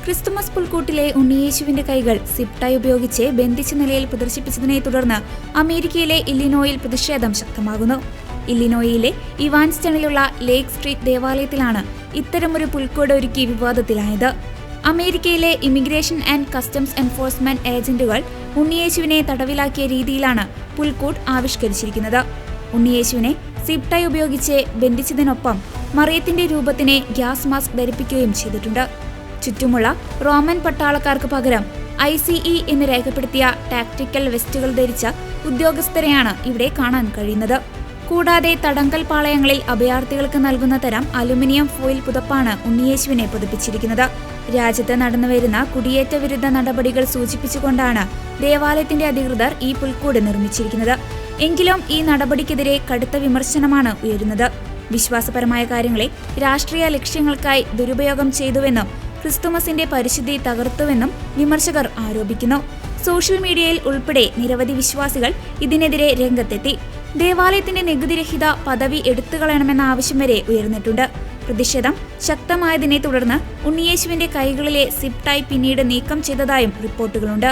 Christmas പുൽക്കൂട്ടിലെ ഉണ്ണിയേശുവിന്റെ കൈകൾ സിപ്ടായി ഉപയോഗിച്ച് ബന്ധിച്ച നിലയിൽ പ്രദർശിപ്പിച്ചതിനെ തുടർന്ന് അമേരിക്കയിലെ ഇല്ലിനോയിൽ പ്രതിഷേധം ശക്തമാകുന്നു. ഇല്ലിനോയിലെ ഇവാൻസ്റ്റണിലുള്ള ലേക്ക് സ്ട്രീറ്റ് ദേവാലയത്തിലാണ് ഇത്തരമൊരു പുൽക്കൂട് ഒരുക്കി വിവാദത്തിലായത്. അമേരിക്കയിലെ ഇമിഗ്രേഷൻ ആൻഡ് കസ്റ്റംസ് എൻഫോഴ്സ്മെന്റ് ഏജന്റുകൾ ഉണ്ണിയേശുവിനെ തടവിലാക്കിയ രീതിയിലാണ് പുൽക്കൂട് ആവിഷ്കരിച്ചിരിക്കുന്നത്. ഉണ്ണിയേശുവിനെ സിപ്ടായി ഉപയോഗിച്ച് ബന്ധിച്ചതിനൊപ്പം മറിയത്തിന്റെ രൂപത്തിനെ ഗ്യാസ് മാസ്ക് ധരിപ്പിക്കുകയും ചെയ്തിട്ടുണ്ട്. ചുറ്റുമുള്ള റോമൻ പട്ടാളക്കാർക്ക് പകരം ICE എന്ന് രേഖപ്പെടുത്തിയ ടാക്ടിക്കൽ വെസ്റ്റുകൾ ധരിച്ച ഉദ്യോഗസ്ഥരെയാണ് ഇവിടെ കാണാൻ കഴിയുന്നത്. കൂടാതെ തടങ്കൽ പാളയങ്ങളിൽ അഭയാർത്ഥികൾക്ക് നൽകുന്ന തരം അലുമിനിയം ഫോയിൽ പുതപ്പാണ് ഉണ്ണിയേശുവിനെ പുതപ്പിച്ചിരിക്കുന്നത്. രാജ്യത്ത് നടന്നുവരുന്ന കുടിയേറ്റ വിരുദ്ധ നടപടികൾ സൂചിപ്പിച്ചുകൊണ്ടാണ് ദേവാലയത്തിന്റെ അധികൃതർ ഈ പുൽക്കൂട് നിർമ്മിച്ചിരിക്കുന്നത്. എങ്കിലും ഈ നടപടിക്കെതിരെ കടുത്ത വിമർശനമാണ് ഉയരുന്നത്. വിശ്വാസപരമായ കാര്യങ്ങളെ രാഷ്ട്രീയ ലക്ഷ്യങ്ങൾക്കായി ദുരുപയോഗം ചെയ്തുവെന്നും ക്രിസ്തുമസിന്റെ പരിശുദ്ധി തകർത്തുവെന്നും വിമർശകർ ആരോപിക്കുന്നു. സോഷ്യൽ മീഡിയയിൽ ഉൾപ്പെടെ നിരവധി വിശ്വാസികൾ ഇതിനെതിരെ രംഗത്തെത്തി. ദേവാലയത്തിന്റെ നികുതിരഹിത പദവി എടുത്തുകളയണമെന്ന ആവശ്യം വരെ ഉയർന്നിട്ടുണ്ട്. പ്രതിഷേധം ശക്തമായതിനെ തുടർന്ന് ഉണ്ണിയേശുവിന്റെ കൈകളിലെ സിപ്ടായി പിന്നീട് നീക്കം ചെയ്തതായും റിപ്പോർട്ടുകളുണ്ട്.